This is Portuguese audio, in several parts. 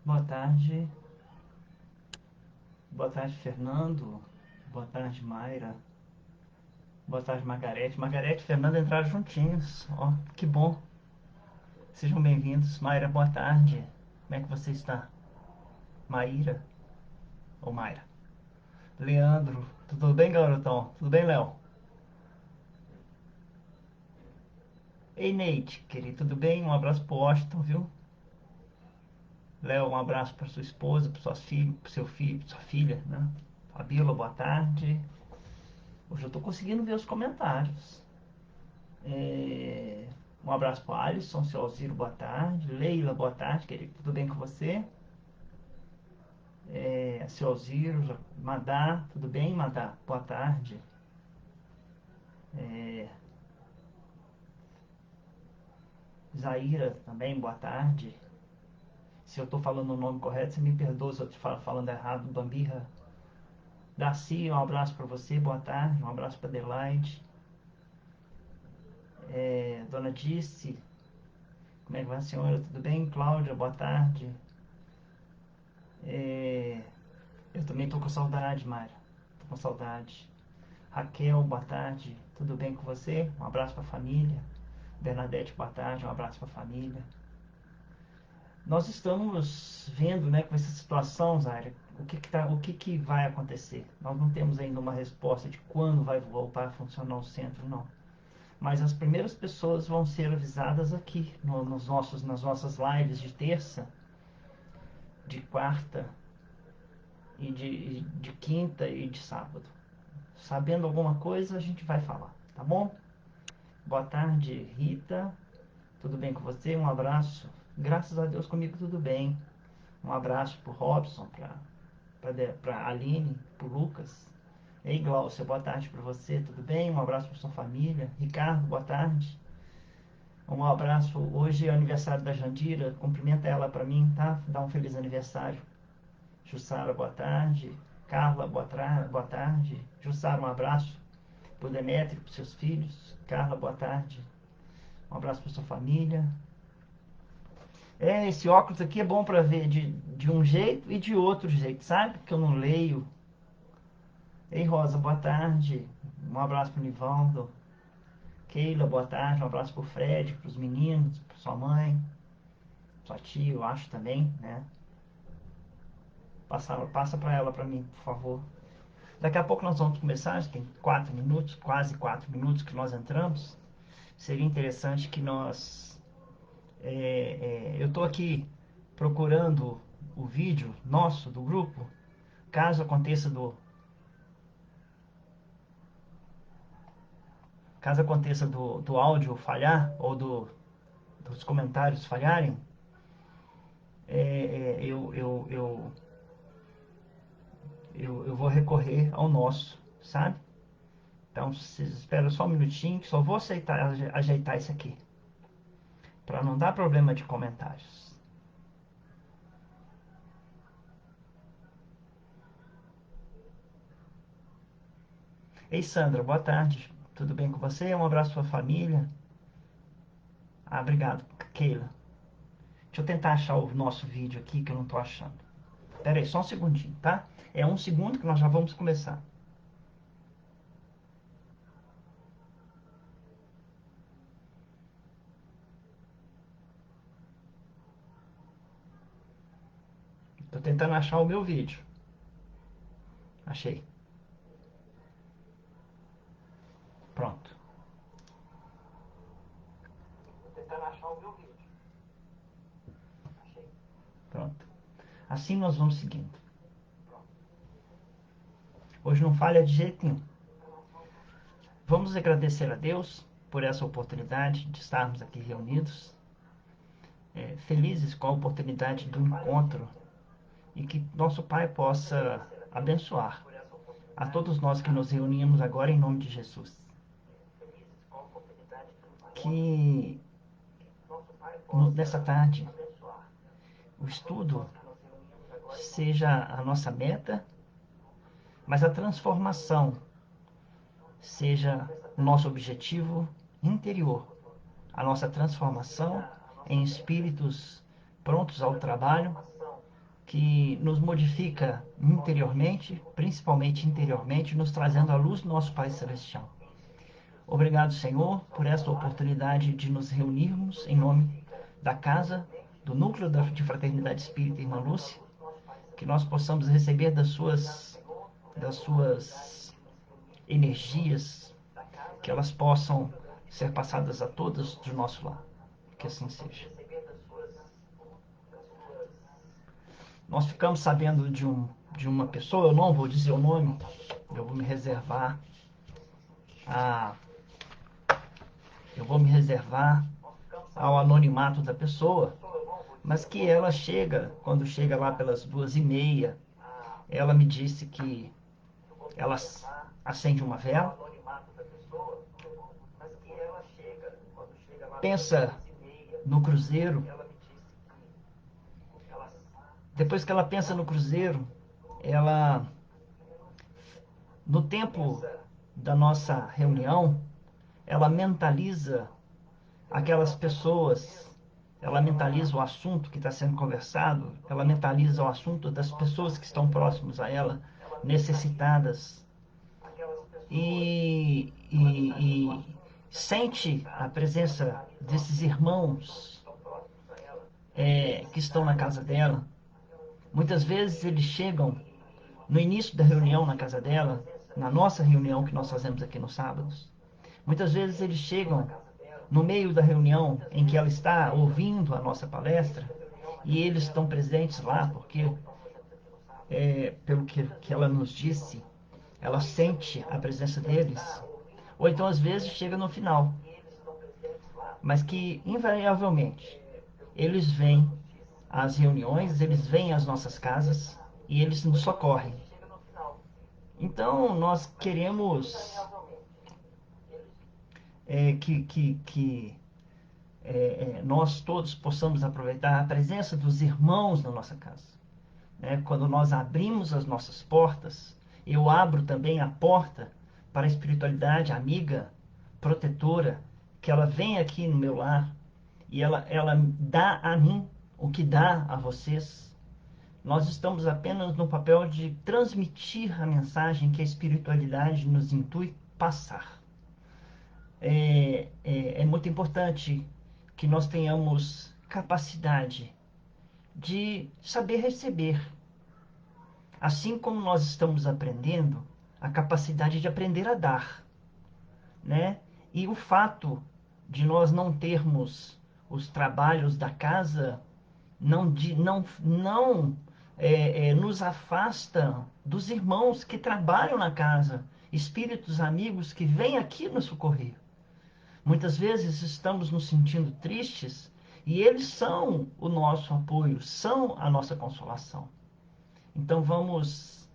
Boa tarde. Boa tarde, Fernando. Boa tarde, Mayra. Boa tarde, Margarete. Margarete e Fernando entraram juntinhos. Ó, que bom. Sejam bem-vindos. Mayra, boa tarde. Como é que você está? Maíra ou Mayra? Leandro, tudo bem, garotão? Tudo bem, Léo? Ei, Neide, querido, tudo bem? Um abraço pro Washington, viu? Léo, um abraço para sua esposa, para suas filhas, para seu filho, para sua filha, né? Fabíola, boa tarde. Hoje eu tô conseguindo ver os comentários. É, Um abraço para o Alisson, seu Alziro, boa tarde. Leila, boa tarde, querido. Tudo bem com você? Seu Alziro, Madá, tudo bem, Madá? Boa tarde. É, Zaira, também, boa tarde. Se eu estou falando o nome correto, você me perdoa se eu estiver falando errado, Bambirra. Darcy, um abraço para você, boa tarde. Um abraço para Adelaide. Dona Disse, como é que vai a senhora? Tudo bem? Cláudia, boa tarde. É, eu também estou com saudade, Mayra. Estou com saudade. Raquel, boa tarde. Tudo bem com você? Um abraço para a família. Bernadette, boa tarde. Um abraço para a família. Nós estamos vendo, né, com essa situação, Zaira, o que que vai acontecer. Nós não temos ainda uma resposta de quando vai voltar a funcionar o centro, não. Mas as primeiras pessoas vão ser avisadas aqui, nas nossas lives de terça, de quarta e de quinta e de sábado. Sabendo alguma coisa, a gente vai falar, tá bom? Boa tarde, Rita. Tudo bem com você? Um abraço. Graças a Deus comigo tudo bem. Um abraço pro Robson, pra Aline, pro Lucas. Ei, Glaucia, boa tarde para você, tudo bem? Um abraço para sua família. Ricardo, boa tarde. Um abraço. Hoje é aniversário da Jandira. Cumprimenta ela para mim, tá? Dá um feliz aniversário. Jussara, boa tarde. Carla, boa tarde. Jussara, um abraço. Pro Demetrio, pros seus filhos. Carla, boa tarde. Um abraço para sua família. Esse óculos aqui é bom para ver de um jeito e de outro jeito, sabe? Que eu não leio. Ei, Rosa, boa tarde. Um abraço pro Nivaldo. Keila, boa tarde. Um abraço pro Fred, pros meninos, pra sua mãe, sua tia, eu acho também, né? Passa para ela para mim, por favor. Daqui a pouco nós vamos começar, já tem 4 minutos, quase 4 minutos que nós entramos. Seria interessante que eu estou aqui procurando o vídeo nosso do grupo. Caso aconteça do áudio falhar ou dos comentários falharem, é, é, eu, eu, eu, eu vou recorrer ao nosso, sabe? Então, vocês esperam só um minutinho que só vou ajeitar isso aqui, para não dar problema de comentários. Ei, Sandra, boa tarde. Tudo bem com você? Um abraço para sua família. Ah, obrigado, Keila. Deixa eu tentar achar o nosso vídeo aqui que eu não estou achando. Pera aí, só um segundinho, tá? É um segundo que nós já vamos começar. Estou tentando achar o meu vídeo. Achei. Pronto. Estou tentando achar o meu vídeo. Achei. Pronto. Assim nós vamos seguindo. Hoje não falha de jeito nenhum. Vamos agradecer a Deus por essa oportunidade de estarmos aqui reunidos, felizes com a oportunidade do encontro e que nosso Pai possa abençoar a todos nós que nos reunimos agora em nome de Jesus. Que nessa tarde o estudo seja a nossa meta, mas a transformação seja o nosso objetivo interior, a nossa transformação em espíritos prontos ao trabalho, que nos modifica interiormente, principalmente interiormente, nos trazendo a luz do nosso Pai Celestial. Obrigado, Senhor, por esta oportunidade de nos reunirmos em nome da casa, do núcleo de Fraternidade Espírita Irmã Lúcia, que nós possamos receber das suas energias, que elas possam ser passadas a todas do nosso lar. Que assim seja. Nós ficamos sabendo de uma pessoa, eu não vou dizer o nome, eu vou me reservar a eu vou me reservar ao anonimato da pessoa, mas que ela chega, quando chega lá pelas 2h30, ela me disse que ela acende uma vela, pensa no cruzeiro. Depois que ela pensa no cruzeiro, ela, no tempo da nossa reunião, ela mentaliza aquelas pessoas, ela mentaliza o assunto que está sendo conversado, ela mentaliza o assunto das pessoas que estão próximas a ela, necessitadas, e sente a presença desses irmãos que estão na casa dela. Muitas vezes eles chegam no início da reunião na casa dela, na nossa reunião que nós fazemos aqui nos sábados. Muitas vezes eles chegam no meio da reunião em que ela está ouvindo a nossa palestra e eles estão presentes lá porque, pelo que ela nos disse, ela sente a presença deles. Ou então às vezes chega no final, mas que invariavelmente eles vêm às reuniões, eles vêm às nossas casas e eles nos socorrem. Então nós queremos que nós todos possamos aproveitar a presença dos irmãos na nossa casa. Quando nós abrimos as nossas portas, eu abro também a porta para a espiritualidade amiga, protetora, que ela vem aqui no meu lar e ela dá a mim o que dá a vocês. Nós estamos apenas no papel de transmitir a mensagem que a espiritualidade nos intui passar. É muito importante que nós tenhamos capacidade de saber receber. Assim como nós estamos aprendendo, a capacidade de aprender a dar, né? E o fato de nós não termos os trabalhos da casa não nos afasta dos irmãos que trabalham na casa, espíritos amigos que vêm aqui nos socorrer. Muitas vezes estamos nos sentindo tristes e eles são o nosso apoio, são a nossa consolação. Então vamos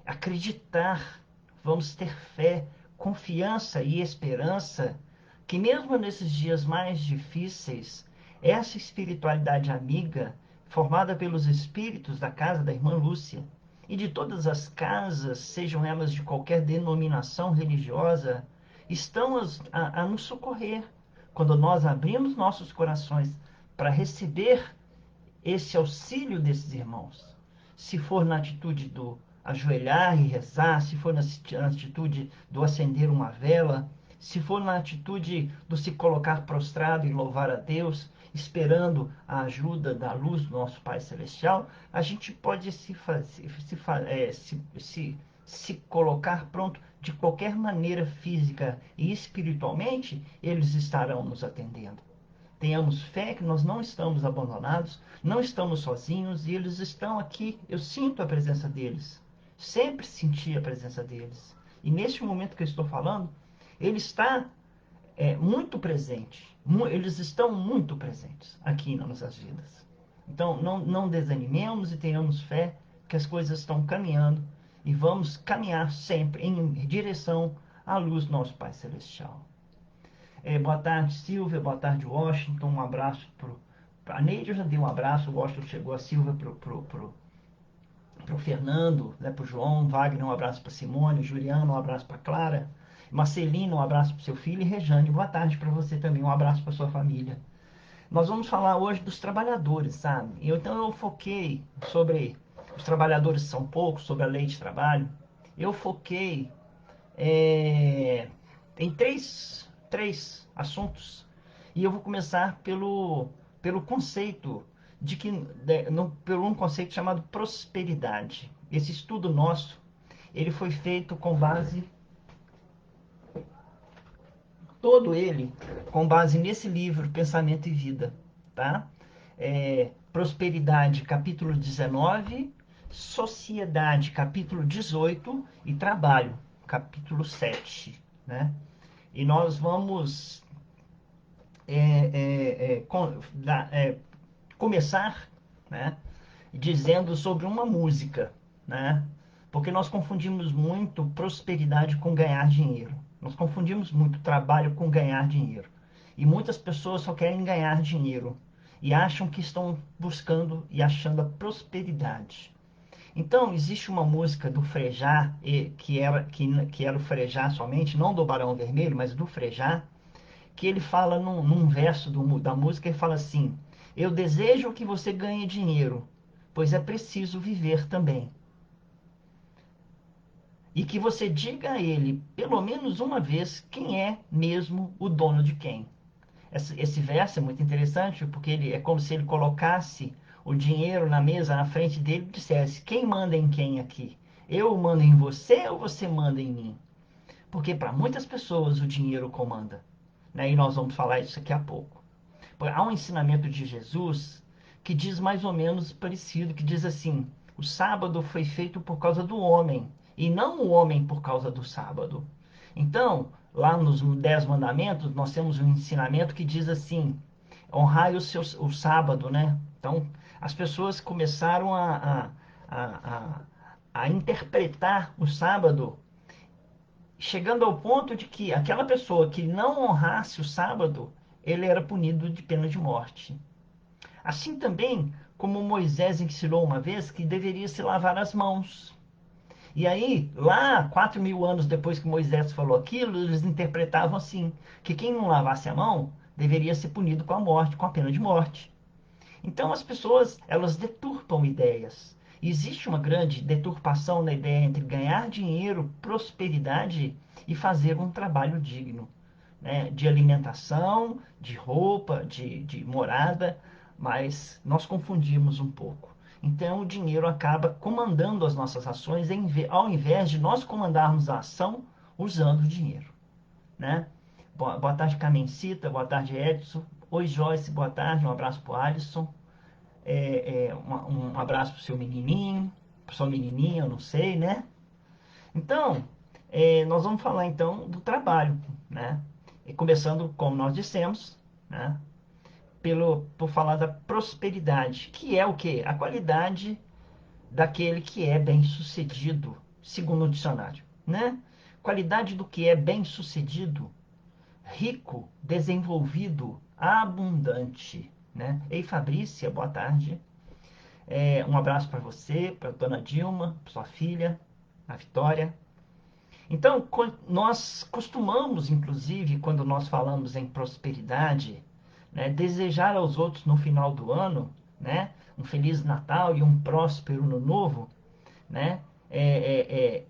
acreditar, vamos ter fé, confiança e esperança que mesmo nesses dias mais difíceis, essa espiritualidade amiga, formada pelos espíritos da casa da irmã Lúcia e de todas as casas, sejam elas de qualquer denominação religiosa, estão a nos socorrer quando nós abrimos nossos corações para receber esse auxílio desses irmãos. Se for na atitude do ajoelhar e rezar, se for na atitude do acender uma vela, se for na atitude do se colocar prostrado e louvar a Deus, esperando a ajuda da luz do nosso Pai Celestial, a gente pode se colocar pronto de qualquer maneira física e espiritualmente, eles estarão nos atendendo. Tenhamos fé que nós não estamos abandonados, não estamos sozinhos e eles estão aqui. Eu sinto a presença deles. Sempre senti a presença deles. E neste momento que eu estou falando, ele está muito presente. Eles estão muito presentes aqui nas nossas vidas. Então não desanimemos e tenhamos fé que as coisas estão caminhando e vamos caminhar sempre em direção à luz do nosso Pai Celestial. Boa tarde, Silvia. Boa tarde, Washington. Um abraço a Neide, eu já dei um abraço. O Washington chegou, a Silvia pro Fernando, né, pro João. Wagner, um abraço para Simone. Juliano, um abraço para Clara. Marcelina, um abraço para seu filho. E Rejane, boa tarde para você também. Um abraço para sua família. Nós vamos falar hoje dos trabalhadores, sabe? Então eu foquei sobre os trabalhadores são poucos, sobre a lei de trabalho. Eu foquei é, em três assuntos. E eu vou começar pelo conceito de que, pelo um conceito chamado prosperidade. Esse estudo nosso, ele foi feito com base, todo ele, com base nesse livro, Pensamento e Vida, tá? Prosperidade, capítulo 19, Sociedade, capítulo 18 e Trabalho, capítulo 7, né? E nós vamos começar, né, dizendo sobre uma música, né? Porque nós confundimos muito prosperidade com ganhar dinheiro. Nós confundimos muito trabalho com ganhar dinheiro. E muitas pessoas só querem ganhar dinheiro e acham que estão buscando e achando a prosperidade. Então, existe uma música do Frejá, que era o Frejá somente, não do Barão Vermelho, mas do Frejá, que ele fala num verso da música, ele fala assim: eu desejo que você ganhe dinheiro, pois é preciso viver também. E que você diga a ele, pelo menos uma vez, quem é mesmo o dono de quem. Esse verso é muito interessante, porque ele é como se ele colocasse o dinheiro na mesa, na frente dele, e dissesse: quem manda em quem aqui? Eu mando em você ou você manda em mim? Porque para muitas pessoas o dinheiro comanda, né? E nós vamos falar isso daqui a pouco. Há um ensinamento de Jesus que diz mais ou menos parecido, que diz assim: o sábado foi feito por causa do homem, e não o homem por causa do sábado. Então, lá nos 10 mandamentos, nós temos um ensinamento que diz assim: honrai o sábado, né? Então, as pessoas começaram a interpretar o sábado, chegando ao ponto de que aquela pessoa que não honrasse o sábado, ele era punido de pena de morte. Assim também como Moisés ensinou uma vez que deveria se lavar as mãos. E aí, lá, 4.000 anos depois que Moisés falou aquilo, eles interpretavam assim, que quem não lavasse a mão deveria ser punido com a morte, com a pena de morte. Então as pessoas, elas deturpam ideias. Existe uma grande deturpação na ideia entre ganhar dinheiro, prosperidade e fazer um trabalho digno, né? De alimentação, de roupa, de morada, mas nós confundimos um pouco. Então o dinheiro acaba comandando as nossas ações ao invés de nós comandarmos a ação usando o dinheiro, né? Boa tarde, Carmencita. Boa tarde, Edson. Oi, Joyce. Boa tarde. Um abraço para o Alisson. Um abraço para o seu menininho, para sua menininha, eu não sei, né? Então, nós vamos falar então do trabalho, né? E começando, como nós dissemos, né? Por falar da prosperidade, que é o quê? A qualidade daquele que é bem-sucedido, segundo o dicionário, né? Qualidade do que é bem-sucedido, rico, desenvolvido, abundante, né? Ei, Fabrícia, boa tarde. Um abraço para você, para a dona Dilma, para sua filha, a Vitória. Então, nós costumamos, inclusive, quando nós falamos em prosperidade, né, desejar aos outros no final do ano, né, um Feliz Natal e um próspero Ano Novo, né, é, é,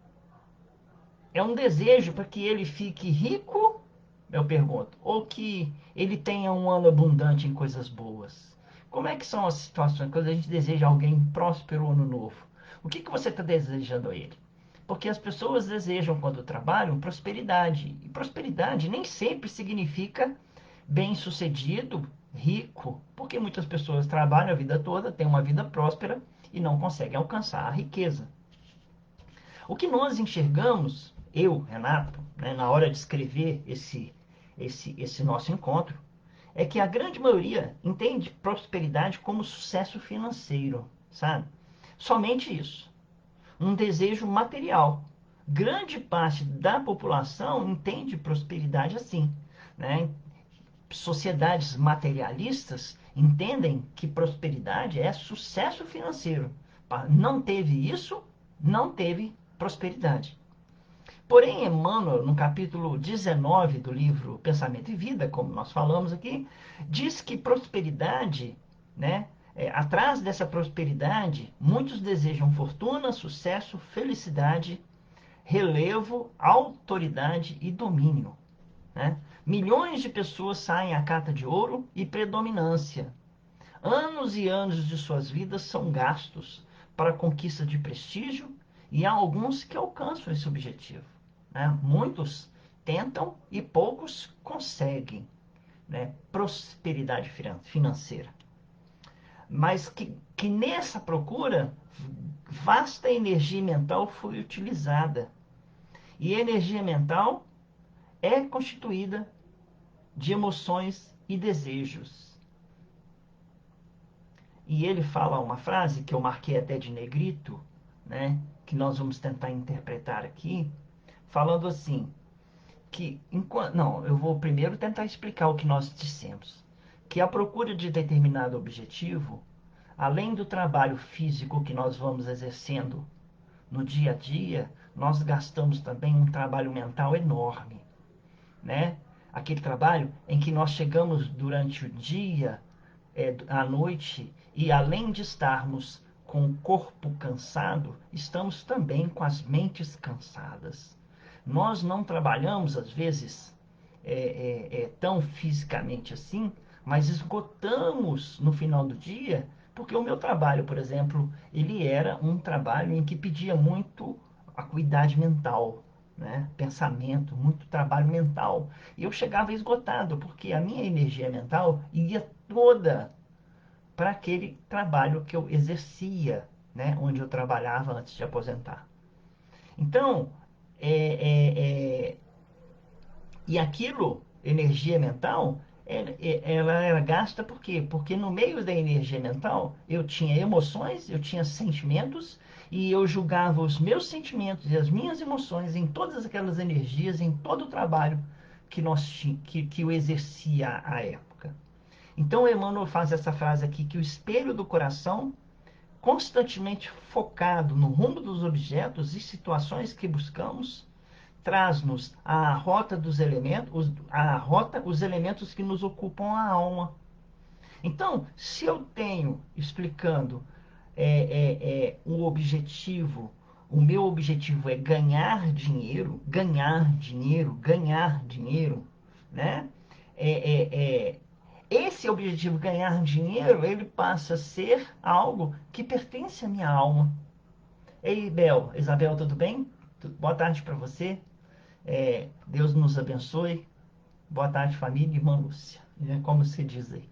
é um desejo para que ele fique rico, eu pergunto, ou que ele tenha um ano abundante em coisas boas. Como é que são as situações quando a gente deseja alguém próspero ano novo? O que você está desejando a ele? Porque as pessoas desejam, quando trabalham, prosperidade. E prosperidade nem sempre significa bem-sucedido, rico. Porque muitas pessoas trabalham a vida toda, têm uma vida próspera e não conseguem alcançar a riqueza. O que nós enxergamos, eu, Renato, né, na hora de escrever esse nosso encontro, é que a grande maioria entende prosperidade como sucesso financeiro, sabe? Somente isso. Um desejo material. Grande parte da população entende prosperidade assim, né? Sociedades materialistas entendem que prosperidade é sucesso financeiro. Não teve isso, não teve prosperidade. Porém, Emmanuel, no capítulo 19 do livro Pensamento e Vida, como nós falamos aqui, diz que prosperidade, né? Atrás dessa prosperidade, muitos desejam fortuna, sucesso, felicidade, relevo, autoridade e domínio. Né? Milhões de pessoas saem à cata de ouro e predominância. Anos e anos de suas vidas são gastos para a conquista de prestígio e há alguns que alcançam esse objetivo. Né? Muitos tentam e poucos conseguem, né? Prosperidade financeira. Mas que nessa procura, vasta energia mental foi utilizada. E a energia mental é constituída de emoções e desejos. E ele fala uma frase que eu marquei até de negrito, né, que nós vamos tentar interpretar aqui, falando assim, que não, eu vou primeiro tentar explicar o que nós dissemos, que a procura de determinado objetivo, além do trabalho físico que nós vamos exercendo no dia a dia, nós gastamos também um trabalho mental enorme, né? Aquele trabalho em que nós chegamos durante o dia, à noite, e além de estarmos com o corpo cansado, estamos também com as mentes cansadas. Nós não trabalhamos, às vezes, tão fisicamente assim, mas esgotamos no final do dia, porque o meu trabalho, por exemplo, ele era um trabalho em que pedia muito acuidade mental, né? Pensamento, muito trabalho mental. E eu chegava esgotado, porque a minha energia mental ia toda para aquele trabalho que eu exercia, né? Onde eu trabalhava antes de aposentar. Então, é, é, é, e aquilo, energia mental, ela era gasta por quê? Porque no meio da energia mental eu tinha emoções, eu tinha sentimentos e eu julgava os meus sentimentos e as minhas emoções em todas aquelas energias, em todo o trabalho que eu exercia à época. Então Emmanuel faz essa frase aqui, que o espelho do coração, constantemente focado no rumo dos objetos e situações que buscamos, traz-nos a rota dos elementos, os elementos que nos ocupam a alma. Então, se eu tenho, explicando, o objetivo, o meu objetivo é ganhar dinheiro, ganhar dinheiro, ganhar dinheiro, né? É, é, é, Esse objetivo, ganhar dinheiro, ele passa a ser algo que pertence à minha alma. Ei, Isabel, tudo bem? Boa tarde para você. Deus nos abençoe. Boa tarde, família, irmã Lúcia, né, como se diz aí.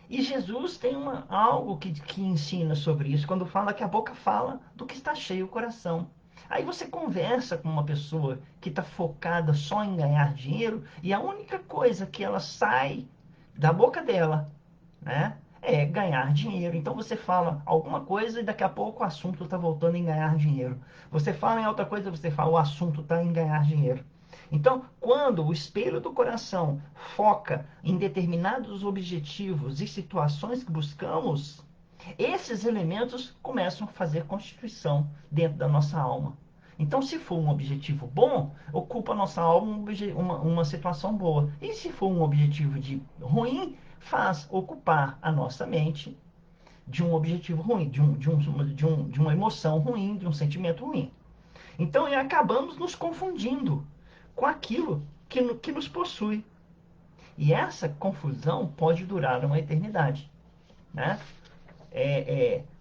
E Jesus tem algo que ensina sobre isso, quando fala que a boca fala do que está cheio o coração. Aí você conversa com uma pessoa que está focada só em ganhar dinheiro e a única coisa que ela sai da boca dela, né, é ganhar dinheiro. Então você fala alguma coisa e daqui a pouco o assunto está voltando em ganhar dinheiro. Você fala em outra coisa, você fala o assunto está em ganhar dinheiro. Então, quando o espelho do coração foca em determinados objetivos e situações que buscamos, esses elementos começam a fazer constituição dentro da nossa alma. Então, se for um objetivo bom, ocupa a nossa alma uma situação boa. E se for um objetivo ruim, faz ocupar a nossa mente de um objetivo ruim, de uma emoção ruim, de um sentimento ruim. Então, acabamos nos confundindo com aquilo que nos possui. E essa confusão pode durar uma eternidade, né?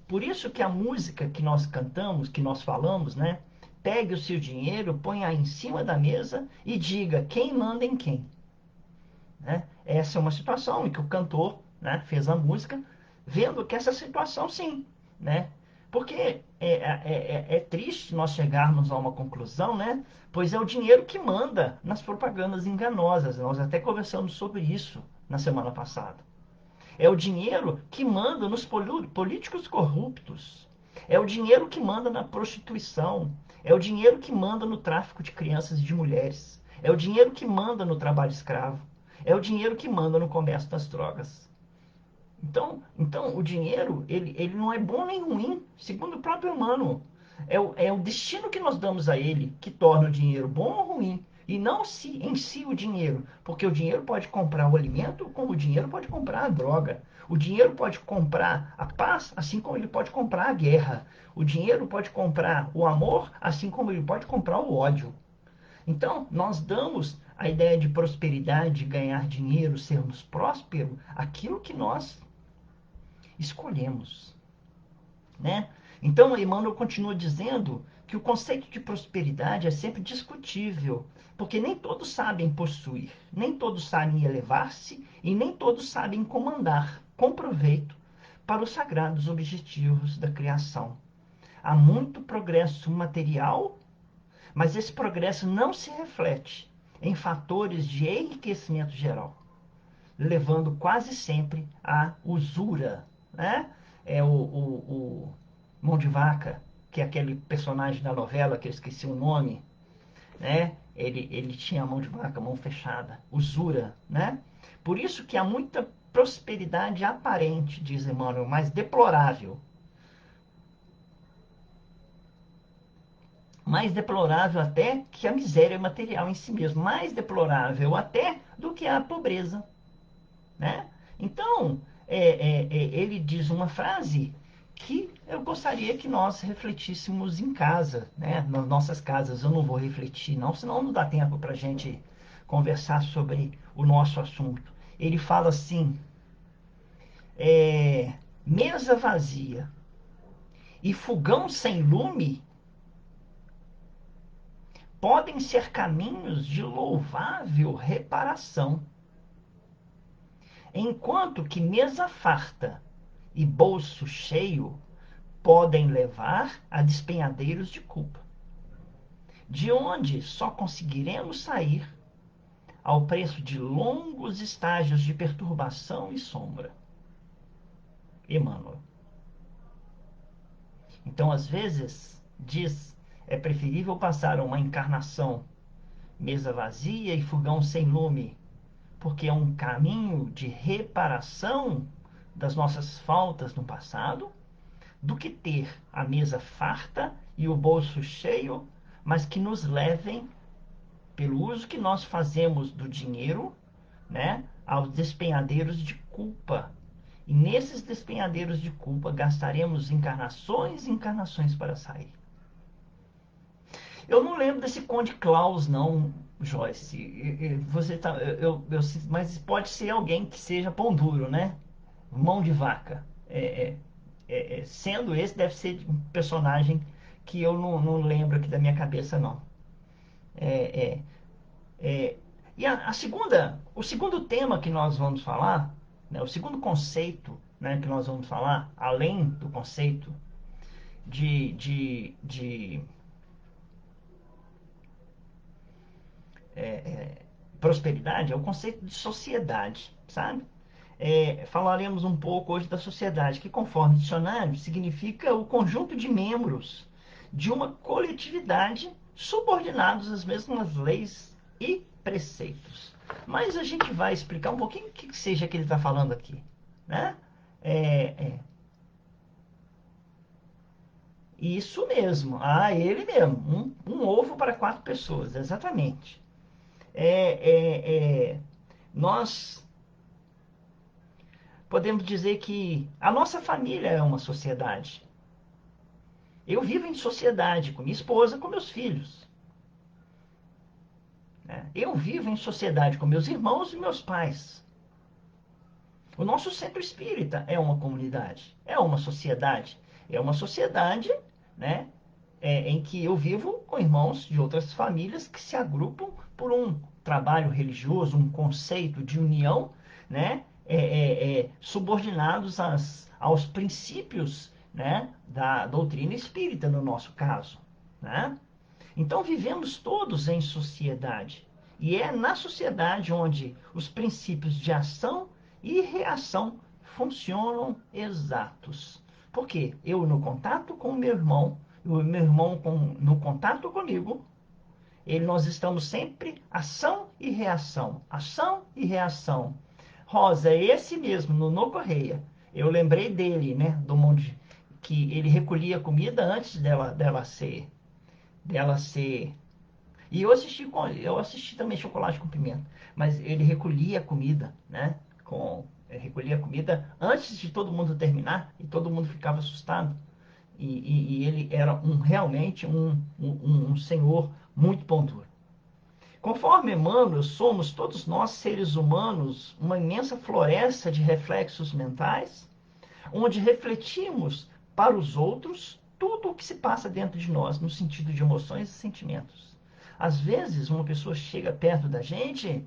Por isso que a música que nós cantamos, que nós falamos, né? Pegue o seu dinheiro, ponha em cima da mesa e diga quem manda em quem. Né? Essa é uma situação em que o cantor, né, fez a música, vendo que essa situação sim, né? Porque é triste nós chegarmos a uma conclusão, né? Pois é o dinheiro que manda nas propagandas enganosas. Nós até conversamos sobre isso na semana passada. É o dinheiro que manda nos políticos corruptos. É o dinheiro que manda na prostituição. É o dinheiro que manda no tráfico de crianças e de mulheres. É o dinheiro que manda no trabalho escravo. É o dinheiro que manda no comércio das drogas. Então o dinheiro, ele não é bom nem ruim, segundo o próprio Emmanuel. É o destino que nós damos a ele que torna o dinheiro bom ou ruim. E não em si o dinheiro. Porque o dinheiro pode comprar o alimento, como o dinheiro pode comprar a droga. O dinheiro pode comprar a paz, assim como ele pode comprar a guerra. O dinheiro pode comprar o amor, assim como ele pode comprar o ódio. Então, nós damos a ideia de prosperidade, de ganhar dinheiro, sermos prósperos, aquilo que nós escolhemos, né? Então, Emmanuel continua dizendo que o conceito de prosperidade é sempre discutível, porque nem todos sabem possuir, nem todos sabem elevar-se e nem todos sabem comandar com proveito para os sagrados objetivos da criação. Há muito progresso material, mas esse progresso não se reflete em fatores de enriquecimento geral, levando quase sempre à usura, né? É o Mão de Vaca, que é aquele personagem da novela que eu esqueci o nome, né? Ele tinha a mão de vaca, mão fechada, usura, né? Por isso que há muita prosperidade aparente, diz Emmanuel, mas deplorável. Mais deplorável até que a miséria material em si mesmo, mais deplorável até do que a pobreza, né? Então, ele diz uma frase que eu gostaria que nós refletíssemos em casa, né? Nas nossas casas. Eu não vou refletir, não, senão não dá tempo para a gente conversar sobre o nosso assunto. Ele fala assim: mesa vazia e fogão sem lume podem ser caminhos de louvável reparação, enquanto que mesa farta e bolso cheio podem levar a despenhadeiros de culpa, de onde só conseguiremos sair ao preço de longos estágios de perturbação e sombra. Emmanuel. Então, às vezes, diz, é preferível passar uma encarnação mesa vazia e fogão sem lume, porque é um caminho de reparação das nossas faltas no passado, do que ter a mesa farta e o bolso cheio, mas que nos levem, pelo uso que nós fazemos do dinheiro, né, aos despenhadeiros de culpa. E nesses despenhadeiros de culpa gastaremos encarnações e encarnações para sair. Eu não lembro desse Conde Klaus, não, Joyce. Você tá, mas pode ser alguém que seja pão duro, né? Mão de vaca. Sendo esse, deve ser um personagem que eu não lembro aqui da minha cabeça, não. É, é, e o segundo tema que nós vamos falar, né, o segundo conceito, né, que nós vamos falar, além do conceito de prosperidade, é o conceito de sociedade, sabe? Falaremos um pouco hoje da sociedade, que conforme o dicionário significa o conjunto de membros de uma coletividade subordinados às mesmas leis e preceitos. Mas a gente vai explicar um pouquinho o que seja que ele está falando aqui, né? Isso mesmo, ele mesmo, um ovo para 4 pessoas, exatamente. Nós podemos dizer que a nossa família é uma sociedade. Eu vivo em sociedade com minha esposa, com meus filhos. Eu vivo em sociedade com meus irmãos e meus pais. O nosso centro espírita é uma comunidade, é uma sociedade. É uma sociedade, né, em que eu vivo com irmãos de outras famílias que se agrupam por um trabalho religioso, um conceito de união, né, subordinados aos princípios, né, da doutrina espírita, no nosso caso, né? Então vivemos todos em sociedade. E é na sociedade onde os princípios de ação e reação funcionam exatos. Porque eu no contato com o meu irmão no contato comigo, nós estamos sempre ação e reação. Ação e reação. Rosa, é esse mesmo, no Correia. Eu lembrei dele, né? Do monte. que ele recolhia comida antes dela ser. E eu assisti também Chocolate com Pimenta, mas ele recolhia comida, né? Recolhia comida antes de todo mundo terminar e todo mundo ficava assustado. E ele era realmente um senhor muito bondoso. Conforme Emmanuel, somos todos nós seres humanos uma imensa floresta de reflexos mentais, onde refletimos para os outros tudo o que se passa dentro de nós, no sentido de emoções e sentimentos. Às vezes, uma pessoa chega perto da gente,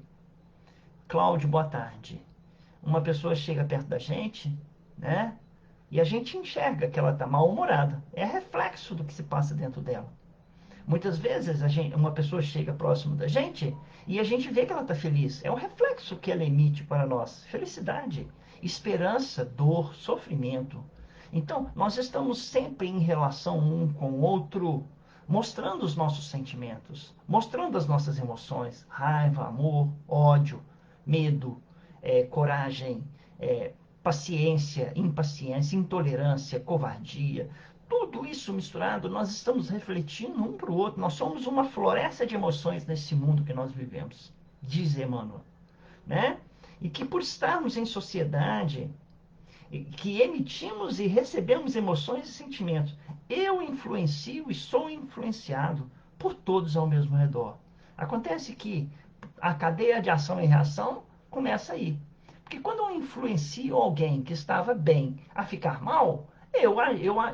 Cláudio, boa tarde. Uma pessoa chega perto da gente, né? E a gente enxerga que ela está mal-humorada. É reflexo do que se passa dentro dela. Muitas vezes uma pessoa chega próximo da gente e a gente vê que ela está feliz. É o reflexo que ela emite para nós. Felicidade, esperança, dor, sofrimento. Então, nós estamos sempre em relação um com o outro, mostrando os nossos sentimentos, mostrando as nossas emoções, raiva, amor, ódio, medo, coragem, paciência, impaciência, intolerância, covardia. Tudo isso misturado, nós estamos refletindo um para o outro. Nós somos uma floresta de emoções nesse mundo que nós vivemos, diz Emmanuel, né? E que por estarmos em sociedade, que emitimos e recebemos emoções e sentimentos, eu influencio e sou influenciado por todos ao mesmo redor. Acontece que a cadeia de ação e reação começa aí. Porque quando eu influencio alguém que estava bem a ficar mal,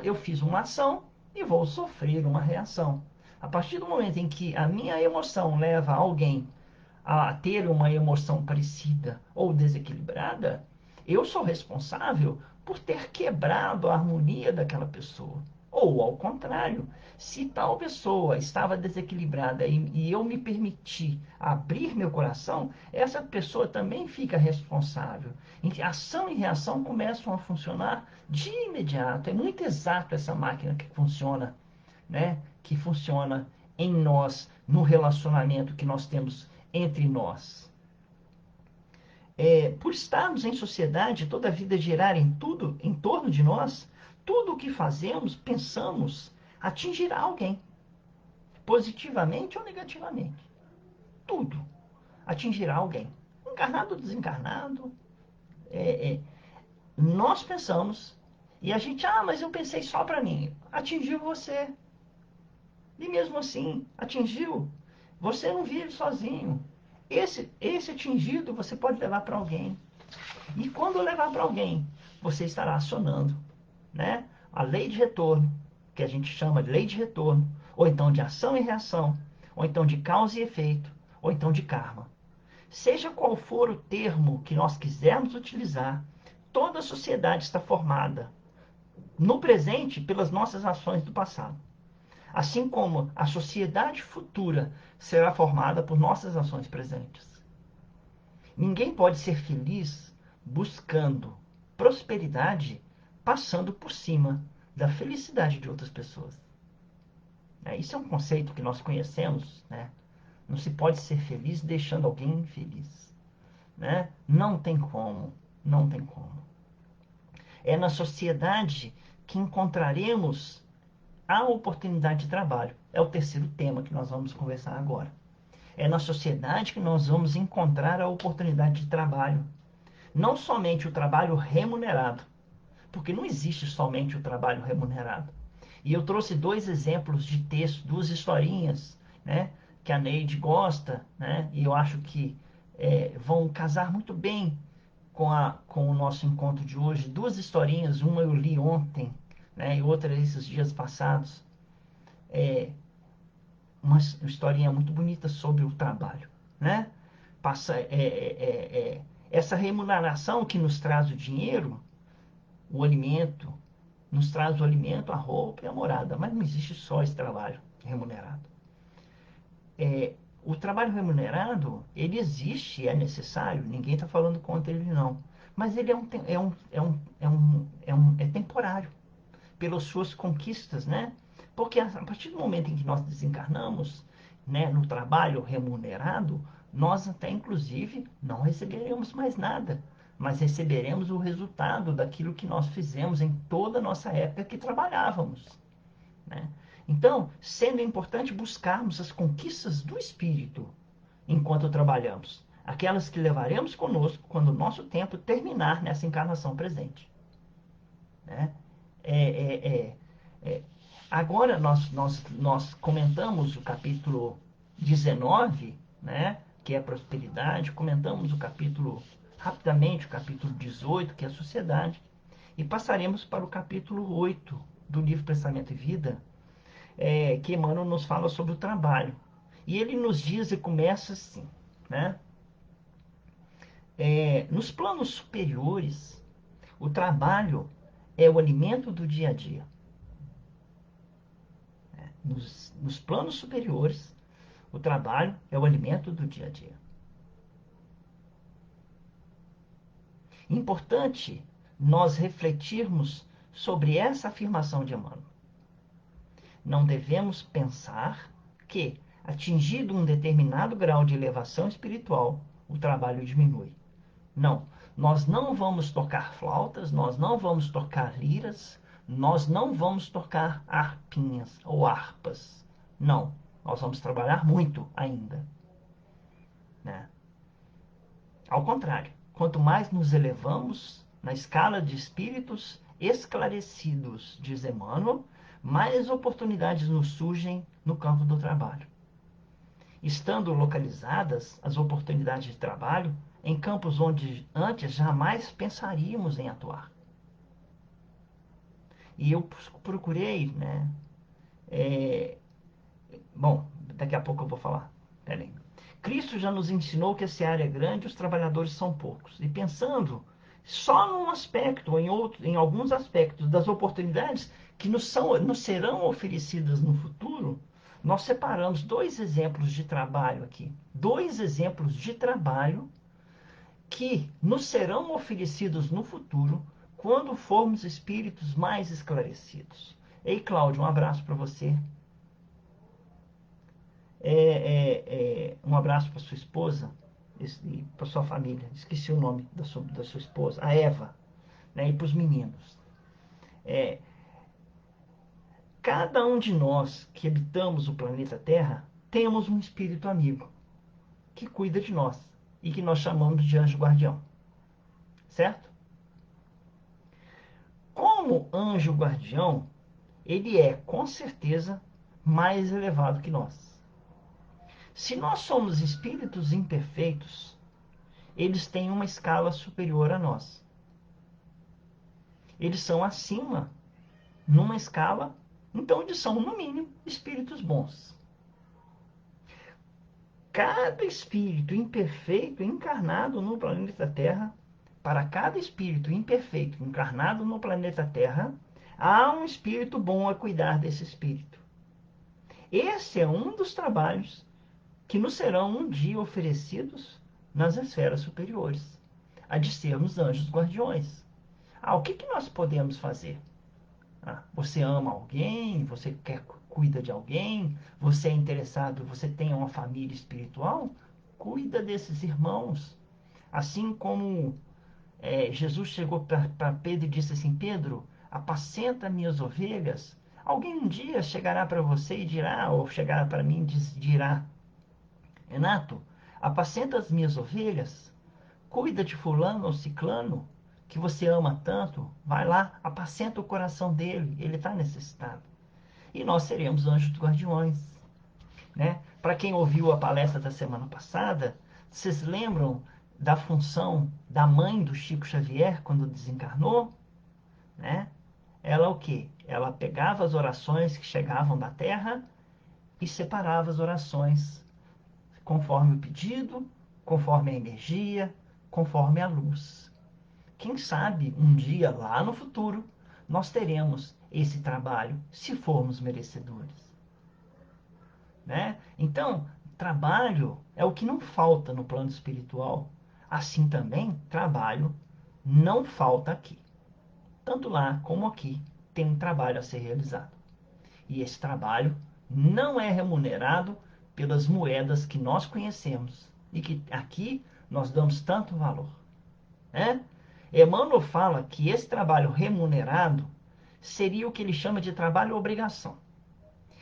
eu fiz uma ação e vou sofrer uma reação. A partir do momento em que a minha emoção leva alguém a ter uma emoção parecida ou desequilibrada, eu sou responsável por ter quebrado a harmonia daquela pessoa. Ou, ao contrário, se tal pessoa estava desequilibrada e eu me permiti abrir meu coração, essa pessoa também fica responsável. Ação e reação começam a funcionar de imediato. É muito exato essa máquina que funciona, né? Que funciona em nós, no relacionamento que nós temos entre nós. Por estarmos em sociedade, toda a vida girar em tudo, em torno de nós, tudo o que fazemos, pensamos, atingirá alguém, positivamente ou negativamente. Tudo atingirá alguém, encarnado ou desencarnado. É, é, Nós pensamos e a gente, mas eu pensei só para mim. Atingiu você. E mesmo assim, atingiu. Você não vive sozinho. Esse atingido você pode levar para alguém. E quando levar para alguém, você estará acionando, né, a lei de retorno, que a gente chama de lei de retorno, ou então de ação e reação, ou então de causa e efeito, ou então de karma. Seja qual for o termo que nós quisermos utilizar, toda a sociedade está formada no presente pelas nossas ações do passado. Assim como a sociedade futura será formada por nossas ações presentes. Ninguém pode ser feliz buscando prosperidade passando por cima da felicidade de outras pessoas. Isso é um conceito que nós conhecemos, né? Não se pode ser feliz deixando alguém infeliz, né? Não tem como, não tem como. É na sociedade que encontraremos a oportunidade de trabalho. É o terceiro tema que nós vamos conversar agora. É na sociedade que nós vamos encontrar a oportunidade de trabalho. Não somente o trabalho remunerado, porque não existe somente o trabalho remunerado. E eu trouxe dois exemplos de texto, duas historinhas, né, que a Neide gosta, né, e eu acho que vão casar muito bem com o nosso encontro de hoje. Duas historinhas, uma eu li ontem, né, e outra esses dias passados. Uma historinha muito bonita sobre o trabalho, né? Essa remuneração que nos traz o dinheiro, o alimento, nos traz o alimento, a roupa e a morada, mas não existe só esse trabalho remunerado. O trabalho remunerado, ele existe, é necessário, ninguém está falando contra ele não, mas ele é temporário, pelas suas conquistas, né? Porque a partir do momento em que nós desencarnamos, né, no trabalho remunerado, nós até inclusive não receberemos mais nada. mas receberemos o resultado daquilo que nós fizemos em toda a nossa época que trabalhávamos, né? Então, sendo importante buscarmos as conquistas do Espírito enquanto trabalhamos, aquelas que levaremos conosco quando o nosso tempo terminar nessa encarnação presente, né? É, é, é, é. Agora nós comentamos o capítulo 19, né, que é a prosperidade, comentamos o capítulo, rapidamente, o capítulo 18, que é a sociedade, e passaremos para o capítulo 8 do livro Pensamento e Vida, que Emmanuel nos fala sobre o trabalho. E ele nos diz e começa assim, né? Nos planos superiores, o trabalho é o alimento do dia a dia. Nos planos superiores, o trabalho é o alimento do dia a dia. Importante nós refletirmos sobre essa afirmação de Emmanuel. Não devemos pensar que, atingido um determinado grau de elevação espiritual, o trabalho diminui. Não, nós não vamos tocar flautas, nós não vamos tocar liras, nós não vamos tocar harpinhas ou harpas. Não, nós vamos trabalhar muito ainda, né? Ao contrário, quanto mais nos elevamos na escala de espíritos esclarecidos, diz Emmanuel, mais oportunidades nos surgem no campo do trabalho. Estando localizadas as oportunidades de trabalho em campos onde antes jamais pensaríamos em atuar. E eu procurei, né? Bom, daqui a pouco eu vou falar. Peraí. Cristo já nos ensinou que a seara é grande e os trabalhadores são poucos. E pensando só num aspecto, ou em alguns aspectos das oportunidades que nos serão oferecidas no futuro, nós separamos dois exemplos de trabalho aqui. Dois exemplos de trabalho que nos serão oferecidos no futuro quando formos espíritos mais esclarecidos. Ei, Cláudio, um abraço para você. Um abraço para sua esposa e para sua família. Esqueci o nome da sua esposa, a Eva, né? E para os meninos. Cada um de nós que habitamos o planeta Terra temos um espírito amigo que cuida de nós e que nós chamamos de anjo guardião, certo? Como anjo guardião, ele é com certeza mais elevado que nós. Se nós somos espíritos imperfeitos, eles têm uma escala superior a nós. Eles são acima, numa escala, então eles são, no mínimo, espíritos bons. Cada espírito imperfeito encarnado no planeta Terra, para cada espírito imperfeito encarnado no planeta Terra, há um espírito bom a cuidar desse espírito. Esse é um dos trabalhos que nos serão um dia oferecidos nas esferas superiores, a de sermos anjos guardiões. O que nós podemos fazer? Você ama alguém, você cuida de alguém, você é interessado, você tem uma família espiritual, cuida desses irmãos. Assim como Jesus chegou para Pedro e disse assim: Pedro, apacenta minhas ovelhas. Alguém um dia chegará para você e dirá, ou chegará para mim e dirá: Renato, apacenta as minhas ovelhas, cuida de fulano ou ciclano, que você ama tanto, vai lá, apacenta o coração dele, ele está necessitado. E nós seremos anjos guardiões, né? Para quem ouviu a palestra da semana passada, vocês lembram da função da mãe do Chico Xavier quando desencarnou, né? Ela o quê? Ela pegava as orações que chegavam da terra e separava as orações conforme o pedido, conforme a energia, conforme a luz. Quem sabe um dia lá no futuro nós teremos esse trabalho, se formos merecedores, né? Então, trabalho é o que não falta no plano espiritual. Assim também, trabalho não falta aqui. Tanto lá como aqui tem um trabalho a ser realizado. E esse trabalho não é remunerado pelas moedas que nós conhecemos e que aqui nós damos tanto valor. né? Emmanuel fala que esse trabalho remunerado seria o que ele chama de trabalho obrigação.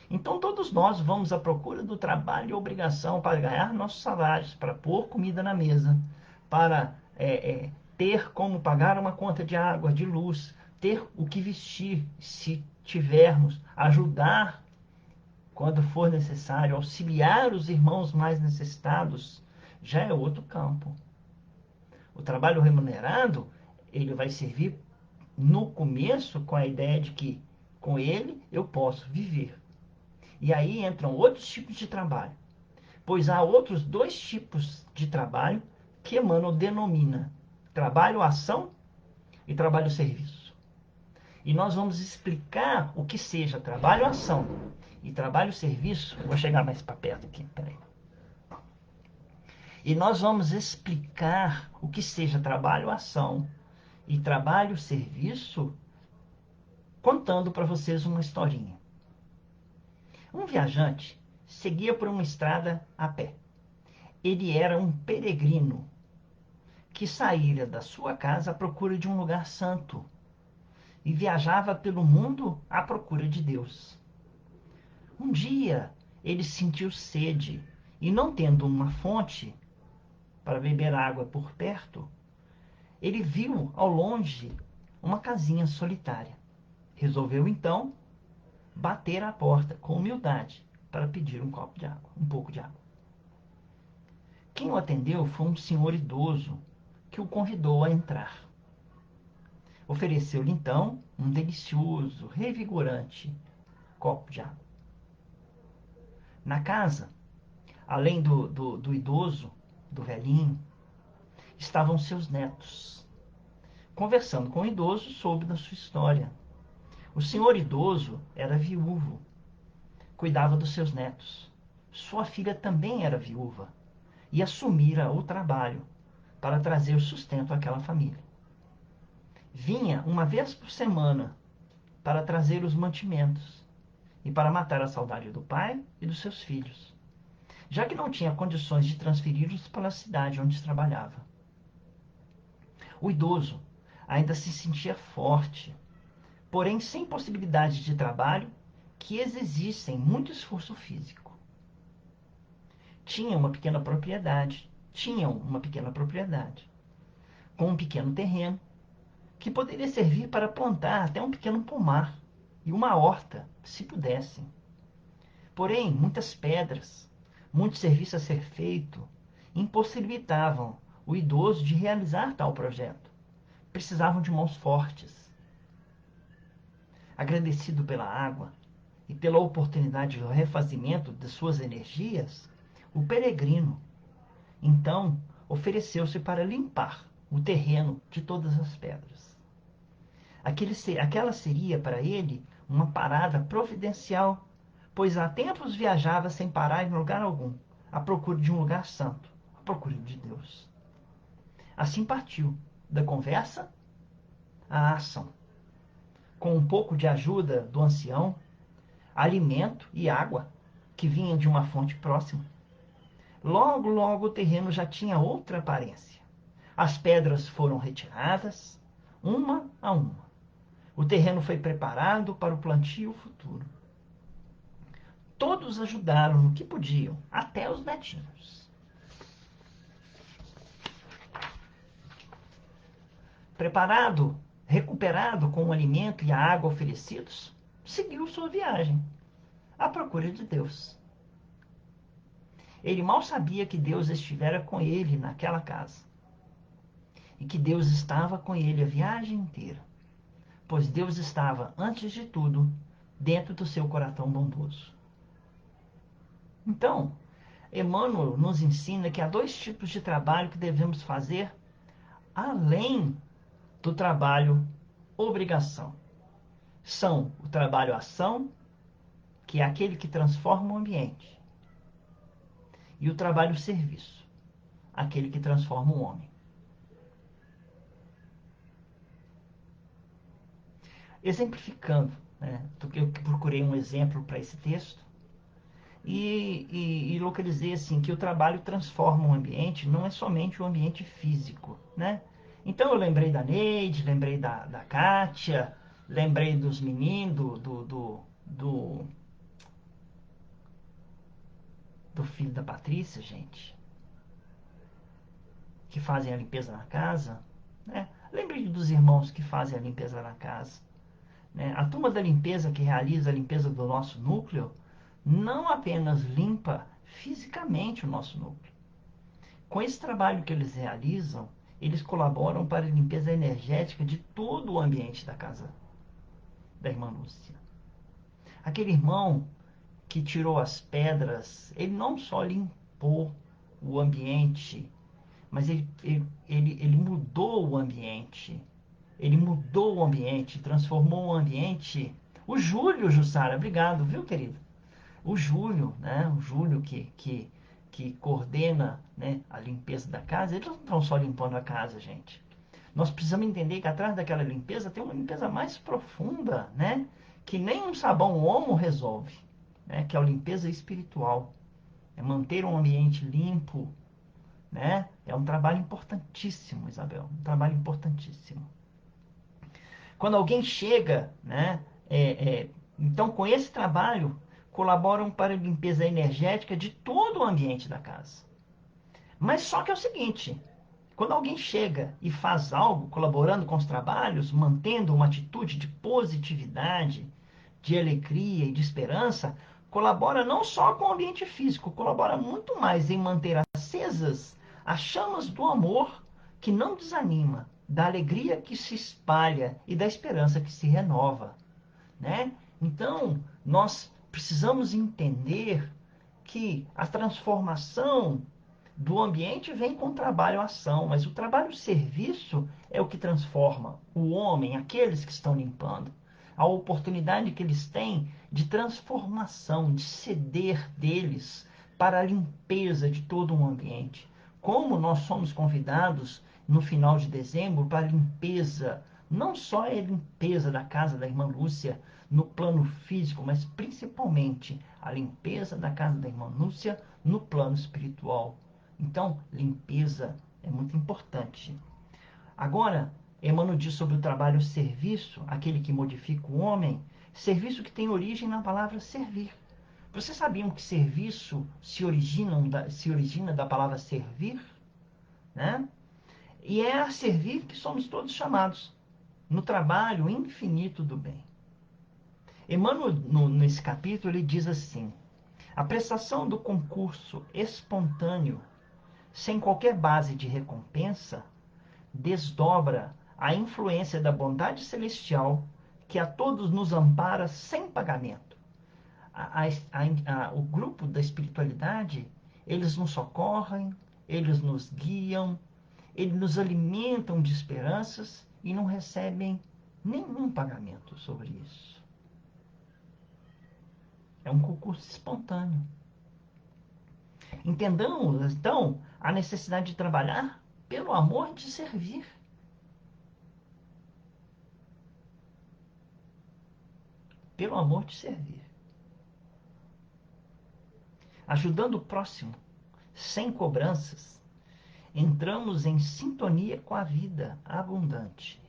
Então todos nós vamos à procura do trabalho e obrigação para ganhar nossos salários, para pôr comida na mesa, para ter como pagar uma conta de água, de luz, ter o que vestir, se tivermos, ajudar quando for necessário, auxiliar os irmãos mais necessitados, já é outro campo. O trabalho remunerado, ele vai servir no começo com a ideia de que com ele eu posso viver. E aí entram outros tipos de trabalho, pois há outros dois tipos de trabalho que Emmanuel denomina trabalho-ação e trabalho-serviço. E nós vamos explicar o que seja trabalho-ação e trabalho-serviço. Vou chegar mais para perto aqui, peraí. E nós vamos explicar o que seja trabalho-ação e trabalho-serviço contando para vocês uma historinha. Um viajante seguia por uma estrada a pé. Ele era um peregrino que saíra da sua casa à procura de um lugar santo e viajava pelo mundo à procura de Deus. Um dia ele sentiu sede e, não tendo uma fonte para beber água por perto, ele viu ao longe uma casinha solitária. Resolveu então bater à porta com humildade para pedir um copo de água, um pouco de água. Quem o atendeu foi um senhor idoso que o convidou a entrar. Ofereceu-lhe então um delicioso, revigorante copo de água. Na casa, além do idoso, do velhinho, estavam seus netos. Conversando com o idoso, soube da sua história. O senhor idoso era viúvo, cuidava dos seus netos. Sua filha também era viúva e assumira o trabalho para trazer o sustento àquela família. Vinha uma vez por semana para trazer os mantimentos e para matar a saudade do pai e dos seus filhos, já que não tinha condições de transferi-los para a cidade onde trabalhava. O idoso ainda se sentia forte, porém sem possibilidade de trabalho que exigissem muito esforço físico. Tinham uma pequena propriedade, com um pequeno terreno, que poderia servir para plantar até um pequeno pomar e uma horta, se pudessem. Porém, muitas pedras, muito serviço a ser feito, impossibilitavam o idoso de realizar tal projeto. Precisavam de mãos fortes. Agradecido pela água e pela oportunidade de refazimento de suas energias, o peregrino, então, ofereceu-se para limpar o terreno de todas as pedras. Aquela seria para ele uma parada providencial, pois há tempos viajava sem parar em lugar algum, à procura de um lugar santo, à procura de Deus. Assim partiu da conversa à ação. Com um pouco de ajuda do ancião, alimento e água que vinham de uma fonte próxima, logo, logo o terreno já tinha outra aparência. As pedras foram retiradas, uma a uma. O terreno foi preparado para o plantio futuro. Todos ajudaram no que podiam, até os netinhos. Preparado, recuperado com o alimento e a água oferecidos, seguiu sua viagem, à procura de Deus. Ele mal sabia que Deus estivera com ele naquela casa. E que Deus estava com ele a viagem inteira. Pois Deus estava, antes de tudo, dentro do seu coração bondoso. Então, Emmanuel nos ensina que há dois tipos de trabalho que devemos fazer além do trabalho obrigação. São o trabalho ação, que é aquele que transforma o ambiente, e o trabalho serviço, aquele que transforma o homem. Exemplificando, né, eu procurei um exemplo para esse texto e localizei assim que o trabalho transforma o ambiente, não é somente o ambiente físico, né? Então eu lembrei da Neide, lembrei da Kátia, lembrei dos meninos, do filho da Patrícia, gente, que fazem a limpeza na casa, né? Lembrei dos irmãos que fazem a limpeza na casa, né? A turma da limpeza que realiza a limpeza do nosso núcleo não apenas limpa fisicamente o nosso núcleo. Com esse trabalho que eles realizam, eles colaboram para a limpeza energética de todo o ambiente da casa da irmã Lúcia. Aquele irmão que tirou as pedras, ele não só limpou o ambiente, mas ele mudou o ambiente. Ele mudou o ambiente, transformou o ambiente. O Júlio, Jussara, obrigado, viu, querido? O Júlio, né? O Júlio que coordena, né, a limpeza da casa. Eles não estão só limpando a casa, gente. Nós precisamos entender que atrás daquela limpeza tem uma limpeza mais profunda, né? Que nem um sabão Omo resolve, né? Que é a limpeza espiritual. É manter um ambiente limpo, né? É um trabalho importantíssimo, Isabel. Um trabalho importantíssimo. Quando alguém chega, né? Então, com esse trabalho, colaboram para a limpeza energética de todo o ambiente da casa. Mas só que é o seguinte, quando alguém chega e faz algo, colaborando com os trabalhos, mantendo uma atitude de positividade, de alegria e de esperança, colabora não só com o ambiente físico, colabora muito mais em manter acesas as chamas do amor que não desanima, da alegria que se espalha e da esperança que se renova, né? Então, nós precisamos entender que a transformação do ambiente vem com trabalho-ação, mas o trabalho-serviço é o que transforma o homem, aqueles que estão limpando. A oportunidade que eles têm de transformação, de ceder deles para a limpeza de todo um ambiente. Como nós somos convidados no final de dezembro para a limpeza, não só a limpeza da casa da irmã Lúcia no plano físico, mas principalmente a limpeza da casa da irmã Lúcia no plano espiritual. Então, limpeza é muito importante. Agora, Emmanuel diz sobre o trabalho serviço, aquele que modifica o homem, serviço que tem origem na palavra servir. Vocês sabiam que serviço se origina da palavra servir? Né? E é a servir que somos todos chamados, no trabalho infinito do bem. Emmanuel, nesse capítulo, ele diz assim: a prestação do concurso espontâneo, sem qualquer base de recompensa, desdobra a influência da bondade celestial que a todos nos ampara sem pagamento. O grupo da espiritualidade, eles nos socorrem, eles nos guiam, eles nos alimentam de esperanças e não recebem nenhum pagamento sobre isso. É um concurso espontâneo. Entendamos, então, a necessidade de trabalhar pelo amor de servir. Pelo amor de servir. Ajudando o próximo, sem cobranças, entramos em sintonia com a vida abundante.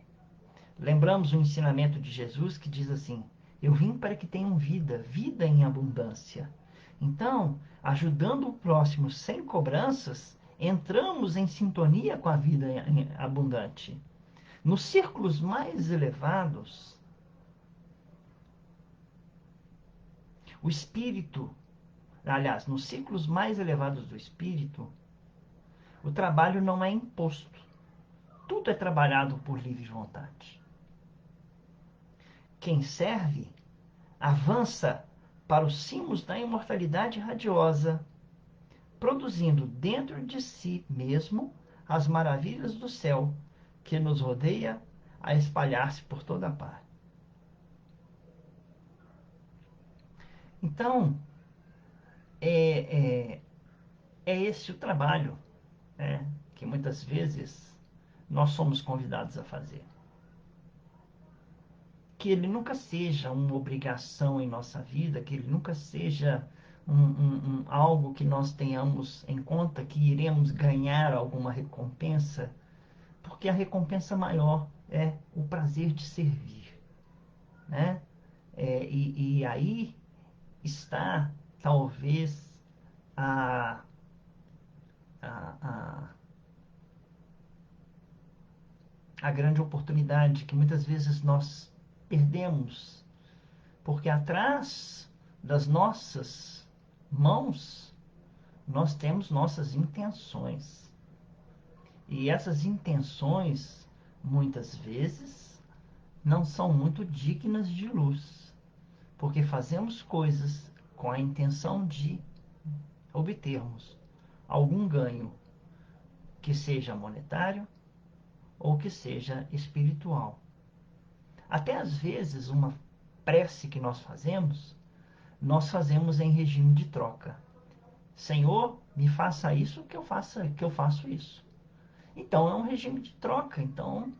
Lembramos o ensinamento de Jesus que diz assim: eu vim para que tenham vida, vida em abundância. Então, ajudando o próximo sem cobranças, entramos em sintonia com a vida abundante. Nos círculos mais elevados, o espírito, aliás, nos círculos mais elevados do espírito, o trabalho não é imposto. Tudo é trabalhado por livre vontade. Quem serve avança para os cimos da imortalidade radiosa, produzindo dentro de si mesmo as maravilhas do céu que nos rodeia a espalhar-se por toda a parte. Então, é esse o trabalho, né, que muitas vezes nós somos convidados a fazer. Que ele nunca seja uma obrigação em nossa vida, que ele nunca seja algo que nós tenhamos em conta que iremos ganhar alguma recompensa, porque a recompensa maior é o prazer de servir, né? E aí está, talvez, a, a, a, a grande oportunidade que muitas vezes nós perdemos, porque atrás das nossas mãos nós temos nossas intenções. E essas intenções, muitas vezes, não são muito dignas de luz, porque fazemos coisas com a intenção de obtermos algum ganho, que seja monetário ou que seja espiritual. Até às vezes, uma prece que nós fazemos em regime de troca. Senhor, me faça isso que eu faço isso. Então é um regime de troca. Então,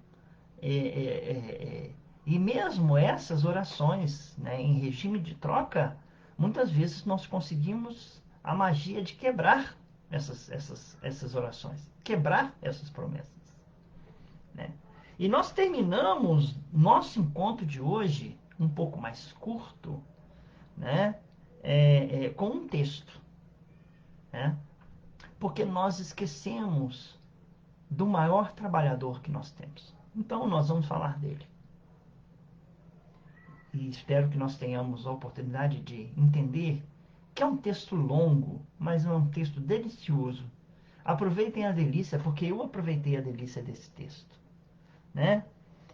e mesmo essas orações, né, em regime de troca, muitas vezes nós conseguimos a magia de quebrar essas orações, quebrar essas promessas, né? E nós terminamos nosso encontro de hoje, um pouco mais curto, né, com um texto, né? Porque nós esquecemos do maior trabalhador que nós temos. Então nós vamos falar dele. E espero que nós tenhamos a oportunidade de entender que é um texto longo, mas é um texto delicioso. Aproveitem a delícia, porque eu aproveitei a delícia desse texto, né?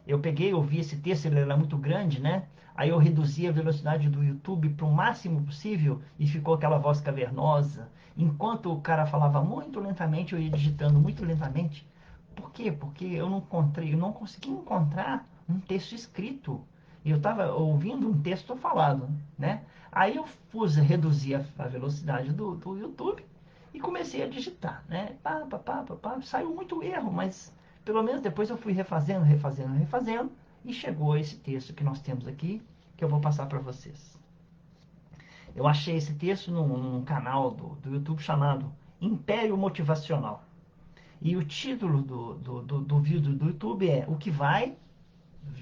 Eu peguei, ouvi esse texto, ele era muito grande, né? Aí eu reduzi a velocidade do YouTube para o máximo possível e ficou aquela voz cavernosa. Enquanto o cara falava muito lentamente, eu ia digitando muito lentamente. Por quê? Porque eu não consegui encontrar um texto escrito. Eu estava ouvindo um texto falado, né? Aí eu reduzir a velocidade do YouTube e comecei a digitar, né? Pá, pá, pá, pá, pá. Saiu muito erro, mas pelo menos depois eu fui refazendo e chegou esse texto que nós temos aqui, que eu vou passar para vocês. Eu achei esse texto num canal do YouTube chamado Império Motivacional. E o título do vídeo do YouTube é O que vai,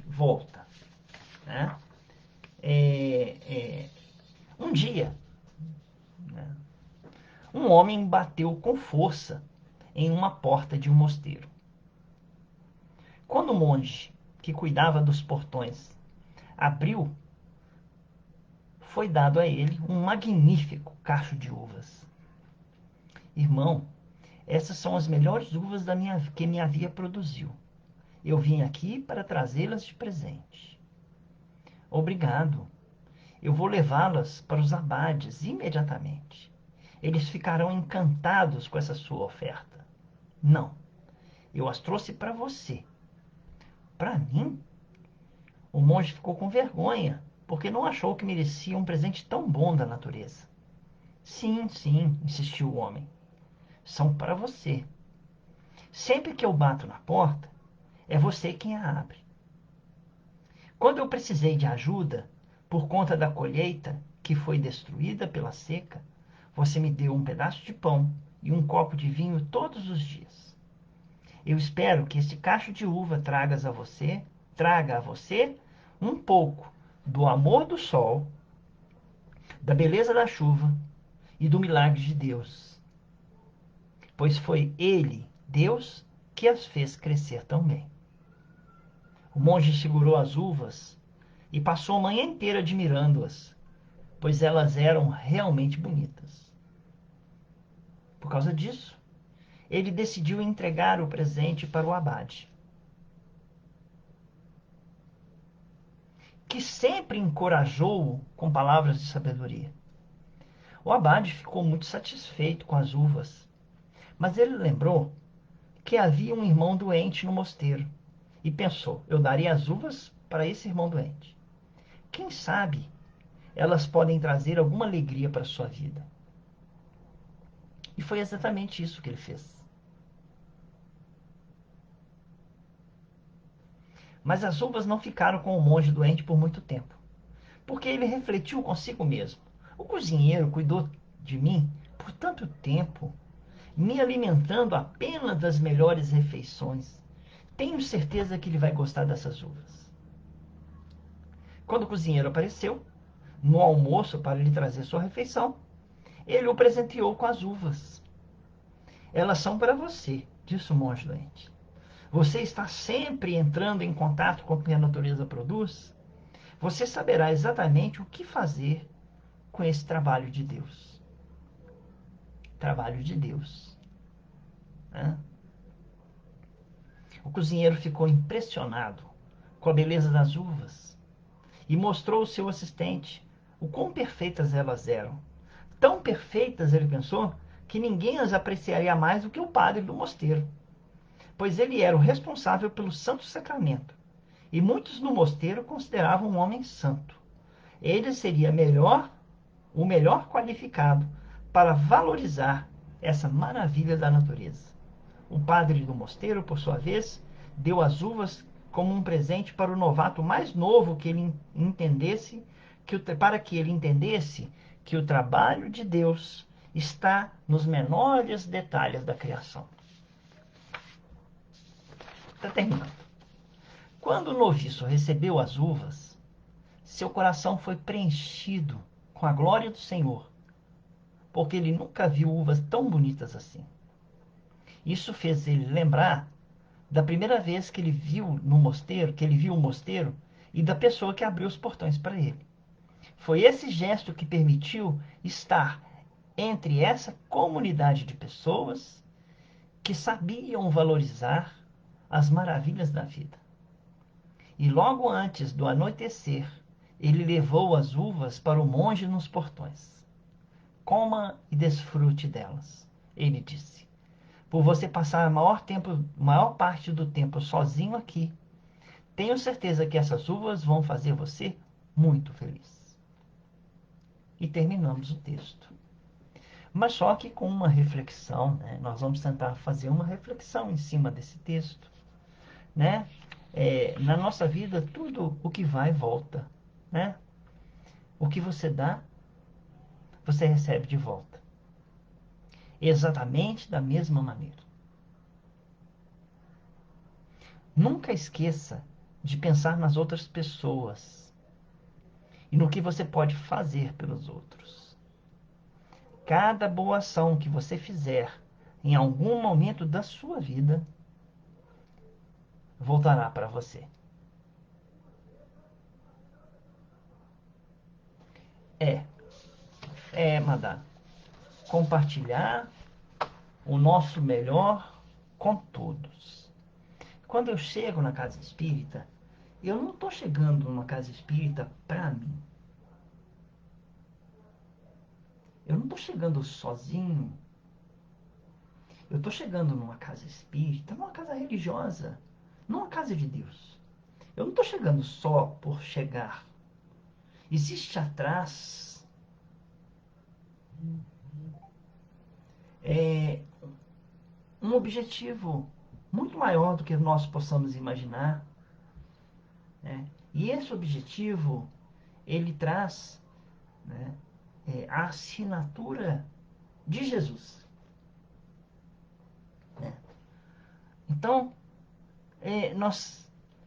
volta. Né? Um dia, né, um homem bateu com força em uma porta de um mosteiro. Quando o monge, que cuidava dos portões, abriu, foi dado a ele um magnífico cacho de uvas. Irmão, essas são as melhores uvas que minha avia produziu. Eu vim aqui para trazê-las de presente. Obrigado. Eu vou levá-las para os abades imediatamente. Eles ficarão encantados com essa sua oferta. Não, eu as trouxe para você. Para mim? O monge ficou com vergonha, porque não achou que merecia um presente tão bom da natureza. Sim, sim, insistiu o homem. São para você. Sempre que eu bato na porta, é você quem a abre. Quando eu precisei de ajuda, por conta da colheita que foi destruída pela seca, você me deu um pedaço de pão e um copo de vinho todos os dias. Eu espero que este cacho de uva traga a você um pouco do amor do sol, da beleza da chuva e do milagre de Deus, pois foi Ele, Deus, que as fez crescer tão bem. O monge segurou as uvas e passou a manhã inteira admirando-as, pois elas eram realmente bonitas. Por causa disso, ele decidiu entregar o presente para o abade, que sempre encorajou-o com palavras de sabedoria. O abade ficou muito satisfeito com as uvas, mas ele lembrou que havia um irmão doente no mosteiro e pensou: eu darei as uvas para esse irmão doente. Quem sabe elas podem trazer alguma alegria para a sua vida. E foi exatamente isso que ele fez. Mas as uvas não ficaram com o monge doente por muito tempo, porque ele refletiu consigo mesmo. O cozinheiro cuidou de mim por tanto tempo, me alimentando apenas das melhores refeições, Tenho certeza que ele vai gostar dessas uvas. Quando o cozinheiro apareceu, no almoço para lhe trazer sua refeição, ele o presenteou com as uvas. Elas são para você, disse o monge doente. Você está sempre entrando em contato com o que a natureza produz? Você saberá exatamente o que fazer com esse trabalho de Deus. Trabalho de Deus. Né? O cozinheiro ficou impressionado com a beleza das uvas e mostrou ao seu assistente o quão perfeitas elas eram. Tão perfeitas, ele pensou, que ninguém as apreciaria mais do que o padre do mosteiro, pois ele era o responsável pelo Santo Sacramento, e muitos no mosteiro consideravam um homem santo. Ele seria o melhor qualificado para valorizar essa maravilha da natureza. O padre do mosteiro, por sua vez, deu as uvas como um presente para o novato mais novo para que ele entendesse que o trabalho de Deus está nos menores detalhes da criação. Está terminando. Quando o noviço recebeu as uvas, seu coração foi preenchido com a glória do Senhor, porque ele nunca viu uvas tão bonitas assim. Isso fez ele lembrar da primeira vez que ele viu o mosteiro e da pessoa que abriu os portões para ele. Foi esse gesto que permitiu estar entre essa comunidade de pessoas que sabiam valorizar as maravilhas da vida. E logo antes do anoitecer, ele levou as uvas para o monge nos portões. Coma e desfrute delas, ele disse. Por você passar maior parte do tempo sozinho aqui, tenho certeza que essas uvas vão fazer você muito feliz. E terminamos o texto. Mas só que com uma reflexão, né? Nós vamos tentar fazer uma reflexão em cima desse texto. Né? Na nossa vida, tudo o que vai, volta. Né? O que você dá, você recebe de volta. Exatamente da mesma maneira. Nunca esqueça de pensar nas outras pessoas e no que você pode fazer pelos outros. Cada boa ação que você fizer em algum momento da sua vida voltará para você. Madá, compartilhar o nosso melhor com todos. Quando eu chego na casa espírita, eu não estou chegando numa casa espírita para mim. Eu não estou chegando sozinho. Eu estou chegando numa casa espírita, numa casa religiosa, numa casa de Deus. Eu não estou chegando só por chegar. Existe atrás um objetivo muito maior do que nós possamos imaginar. Né? E esse objetivo, ele traz, né, a assinatura de Jesus. Né? Então,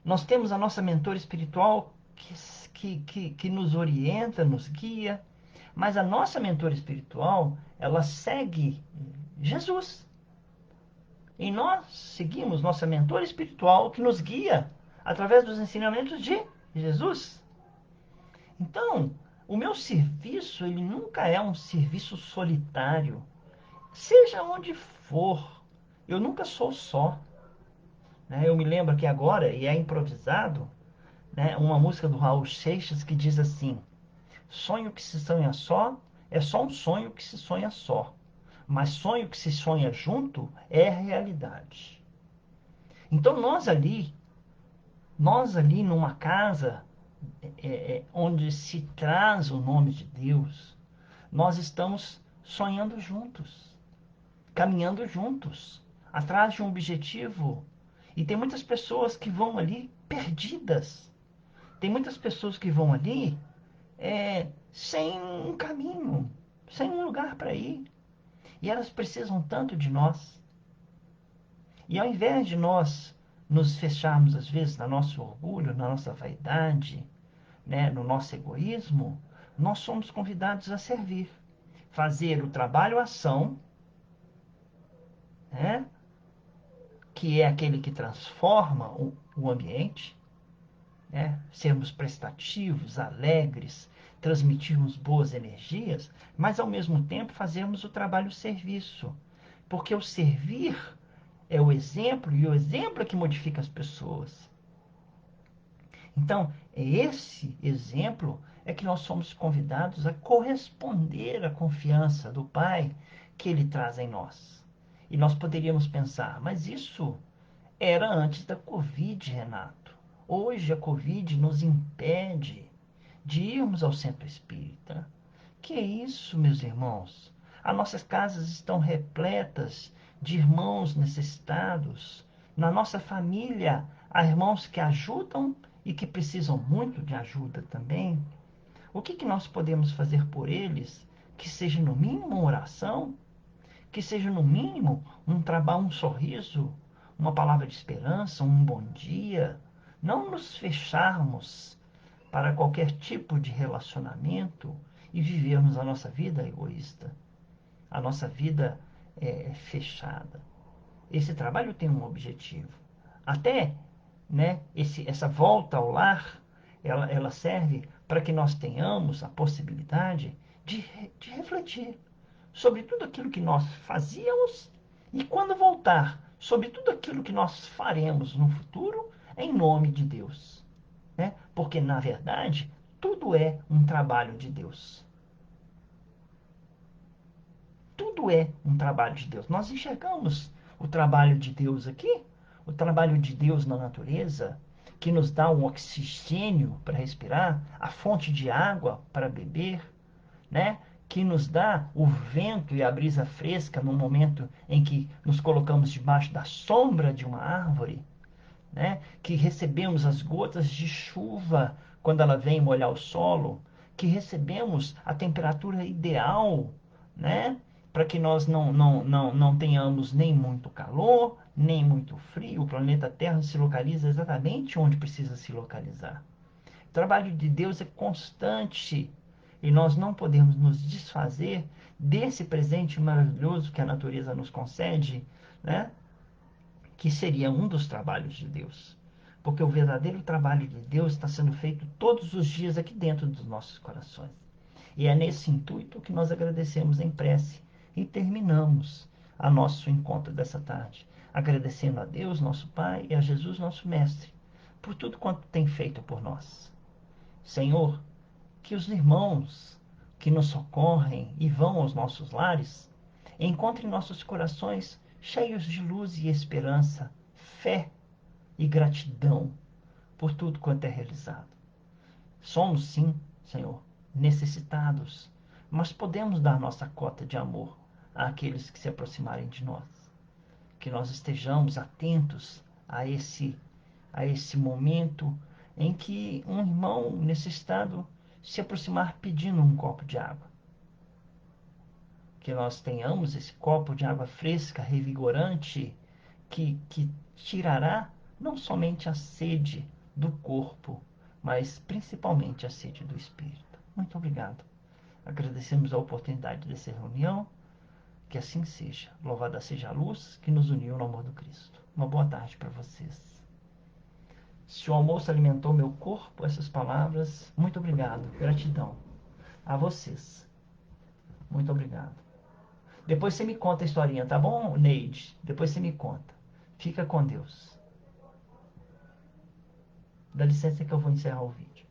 nós temos a nossa mentora espiritual que nos orienta, nos guia, mas a nossa mentora espiritual, ela segue Jesus. E nós seguimos nossa mentora espiritual que nos guia através dos ensinamentos de Jesus. Então, o meu serviço, ele nunca é um serviço solitário. Seja onde for, eu nunca sou só. Né? Eu me lembro que agora, e é improvisado, né, uma música do Raul Seixas que diz assim: sonho que se sonha só é só um sonho que se sonha só. Mas sonho que se sonha junto é realidade. Então nós ali numa casa onde se traz o nome de Deus, nós estamos sonhando juntos, caminhando juntos, atrás de um objetivo. E tem muitas pessoas que vão ali perdidas. Tem muitas pessoas que vão ali sem um caminho, sem um lugar para ir. E elas precisam tanto de nós. E ao invés de nós nos fecharmos às vezes no nosso orgulho, na nossa vaidade, né, no nosso egoísmo, nós somos convidados a servir, fazer o trabalho-ação, né, que é aquele que transforma o ambiente, né, sermos prestativos, alegres, transmitirmos boas energias, mas ao mesmo tempo fazermos o trabalho-serviço, porque o servir é o exemplo e o exemplo é que modifica as pessoas. Então, esse exemplo é que nós somos convidados a corresponder à confiança do Pai que Ele traz em nós. E nós poderíamos pensar, mas isso era antes da Covid, Renato. Hoje a Covid nos impede de irmos ao centro espírita. Que é isso, meus irmãos? As nossas casas estão repletas de irmãos necessitados. Na nossa família, há irmãos que ajudam e que precisam muito de ajuda também. O que nós podemos fazer por eles? Que seja no mínimo uma oração, que seja no mínimo um trabalho, um sorriso, uma palavra de esperança, um bom dia. Não nos fecharmos para qualquer tipo de relacionamento e vivermos a nossa vida egoísta, a nossa vida fechada. Esse trabalho tem um objetivo. Até, né, essa volta ao lar, ela serve para que nós tenhamos a possibilidade de refletir sobre tudo aquilo que nós fazíamos e, quando voltar, sobre tudo aquilo que nós faremos no futuro em nome de Deus. Né? Porque, na verdade, tudo é um trabalho de Deus. Tudo é um trabalho de Deus. Nós enxergamos o trabalho de Deus aqui, o trabalho de Deus na natureza, que nos dá um oxigênio para respirar, a fonte de água para beber, né? Que nos dá o vento e a brisa fresca no momento em que nos colocamos debaixo da sombra de uma árvore, né? Que recebemos as gotas de chuva quando ela vem molhar o solo, que recebemos a temperatura ideal, né? Para que nós não tenhamos nem muito calor, nem muito frio. O planeta Terra se localiza exatamente onde precisa se localizar. O trabalho de Deus é constante e nós não podemos nos desfazer desse presente maravilhoso que a natureza nos concede, né? Que seria um dos trabalhos de Deus. Porque o verdadeiro trabalho de Deus está sendo feito todos os dias aqui dentro dos nossos corações. E é nesse intuito que nós agradecemos em prece e terminamos a nosso encontro dessa tarde, agradecendo a Deus, nosso Pai, e a Jesus, nosso Mestre, por tudo quanto tem feito por nós. Senhor, que os irmãos que nos socorrem e vão aos nossos lares encontrem nossos corações cheios de luz e esperança, fé e gratidão por tudo quanto é realizado. Somos, sim, Senhor, necessitados, mas podemos dar nossa cota de amor àqueles que se aproximarem de nós. Que nós estejamos atentos a esse momento em que um irmão necessitado se aproximar pedindo um copo de água. Que nós tenhamos esse copo de água fresca, revigorante, que tirará não somente a sede do corpo, mas principalmente a sede do espírito. Muito obrigado. Agradecemos a oportunidade dessa reunião. Que assim seja. Louvada seja a luz que nos uniu no amor do Cristo. Uma boa tarde para vocês. Se o almoço alimentou meu corpo, essas palavras, muito obrigado. Gratidão. A vocês. Muito obrigado. Depois você me conta a historinha, tá bom, Neide? Depois você me conta. Fica com Deus. Dá licença que eu vou encerrar o vídeo.